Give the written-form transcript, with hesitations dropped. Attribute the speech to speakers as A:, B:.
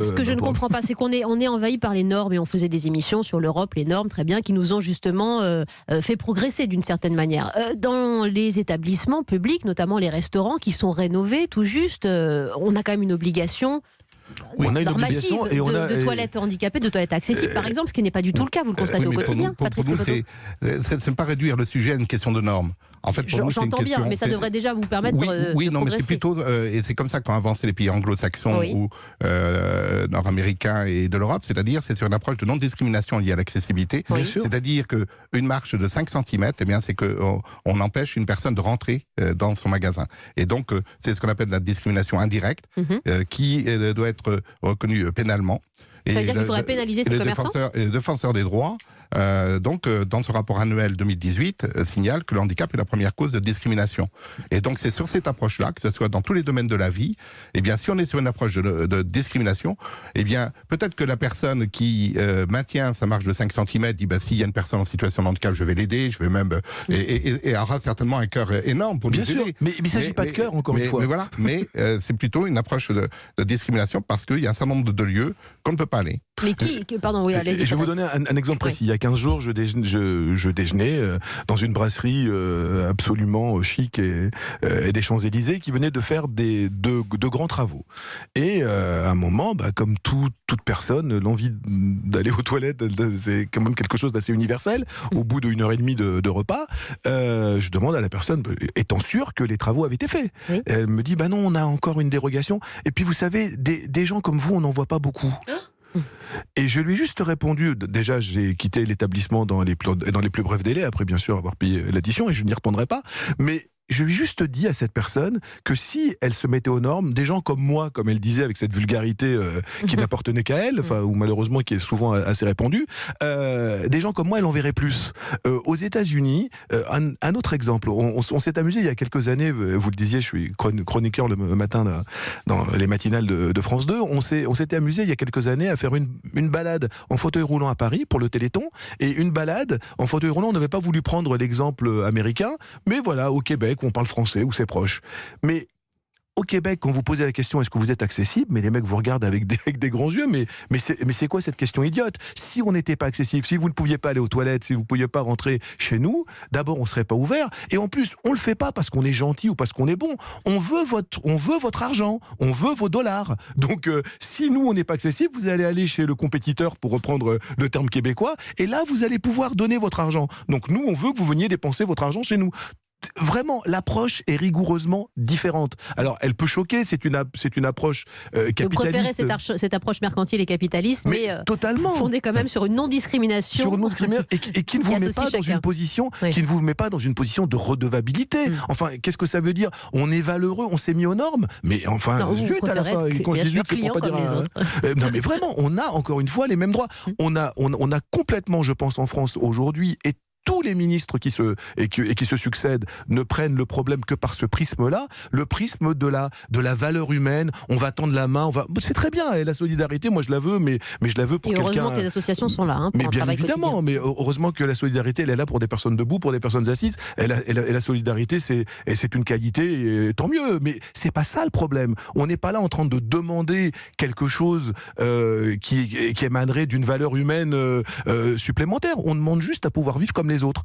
A: Ce que je ne comprends pas, c'est qu'on est envahi par les normes, et on faisait des émissions sur l'Europe, les normes, très bien, qui nous ont justement fait progresser d'une certaine manière. Dans les établissements publics, notamment les restaurants qui sont rénovés tout juste, on a quand même une obligation.
B: Oui, on a une obligation
A: et de toilettes handicapées, de toilettes accessibles, par exemple, ce qui n'est pas du tout le cas, vous le constatez au quotidien.
C: Pour nous, c'est ne pas réduire le sujet à une question de normes. En fait,
A: j'entends bien, mais ça devrait déjà vous permettre de
C: non,
A: progresser.
C: mais c'est plutôt, et c'est comme ça qu'ont avancé les pays anglo-saxons ou nord-américains et de l'Europe, c'est-à-dire c'est sur une approche de non-discrimination liée à l'accessibilité. C'est-à-dire qu'une marche de 5 cm, eh bien, c'est qu'on empêche une personne de rentrer dans son magasin. Et donc, c'est ce qu'on appelle la discrimination indirecte, qui doit être reconnue pénalement.
A: C'est-à-dire qu'il faudrait pénaliser ces commerçants ?
C: Les défenseurs des droits, dans ce rapport annuel 2018, signalent que le handicap est la première cause de discrimination. Et donc c'est sur cette approche-là, que ce soit dans tous les domaines de la vie, eh bien si on est sur une approche de discrimination, eh bien peut-être que la personne qui maintient sa marge de 5 cm dit s'il y a une personne en situation de handicap, je vais l'aider, je vais même et aura certainement un cœur énorme pour
B: bien
C: nous aider.
B: Sûr, mais il ne s'agit pas de cœur, encore une fois.
C: Mais c'est plutôt une approche de discrimination parce qu'il y a un certain nombre de lieux qu'on ne peut pas aller.
A: Mais pardon, oui, allez-y.
B: Je vais vous donner un exemple précis. Il y a 15 jours, je déjeunais dans une brasserie absolument chic et des Champs-Élysées qui venait de faire de grands travaux. Et à un moment, comme toute personne, l'envie d'aller aux toilettes, c'est quand même quelque chose d'assez universel. Au bout d'une heure et demie de repas, je demande à la personne, étant sûr que les travaux avaient été faits. Oui. Elle me dit, non, on a encore une dérogation. Et puis vous savez, des gens comme vous, on n'en voit pas beaucoup. Et je lui ai juste répondu, déjà j'ai quitté l'établissement dans les plus brefs délais, après bien sûr avoir payé l'addition et je n'y retournerai pas, mais je lui ai juste dit à cette personne que si elle se mettait aux normes, des gens comme moi, comme elle disait avec cette vulgarité qui n'appartenait qu'à elle, ou malheureusement qui est souvent assez répandue, des gens comme moi, elle en verrait plus. Aux États-Unis, un autre exemple, on s'est amusé il y a quelques années, vous le disiez, je suis chroniqueur le matin dans les matinales de France 2, on s'était amusé il y a quelques années à faire une balade en fauteuil roulant à Paris pour le Téléthon, et une balade en fauteuil roulant, on n'avait pas voulu prendre l'exemple américain, mais voilà, au Québec, on parle français ou c'est proche. Mais au Québec, quand vous posez la question est-ce que vous êtes accessible, mais les mecs vous regardent avec des grands yeux, mais c'est quoi cette question idiote? Si on n'était pas accessible, si vous ne pouviez pas aller aux toilettes, si vous ne pouviez pas rentrer chez nous, d'abord on ne serait pas ouvert, et en plus on ne le fait pas parce qu'on est gentil ou parce qu'on est bon, on veut votre argent, on veut vos dollars. Donc si nous on n'est pas accessible, vous allez aller chez le compétiteur, pour reprendre le terme québécois, et là vous allez pouvoir donner votre argent. Donc nous on veut que vous veniez dépenser votre argent chez nous. Vraiment, l'approche est rigoureusement différente. Alors, elle peut choquer, c'est une approche capitaliste.
A: Vous préférez cette approche mercantile et capitaliste, mais
B: totalement
A: fondée quand même sur une non-discrimination.
B: Sur une non-discrimination, et qui ne vous met pas dans une position, qui ne vous met pas dans une position de redevabilité. Enfin, qu'est-ce que ça veut dire? On est valeureux, on s'est mis aux normes, mais enfin, zut à la fin. Et quand je dis zut, c'est pour pas dire. Non, mais vraiment, on a encore une fois les mêmes droits. On a complètement, je pense, en France aujourd'hui, et tous les ministres qui se succèdent ne prennent le problème que par ce prisme-là, le prisme de la valeur humaine. On va tendre la main, c'est très bien, et la solidarité, moi je la veux, mais je la veux pour quelqu'un.
A: Heureusement que les associations sont là, pour
B: mais
A: un
B: bien
A: travail
B: évidemment,
A: quotidien.
B: mais heureusement que la solidarité, elle est là pour des personnes debout, pour des personnes assises. Et la solidarité, c'est une qualité, et tant mieux. Mais c'est pas ça le problème. On n'est pas là en train de demander quelque chose qui émanerait d'une valeur humaine supplémentaire. On demande juste à pouvoir vivre comme les autres.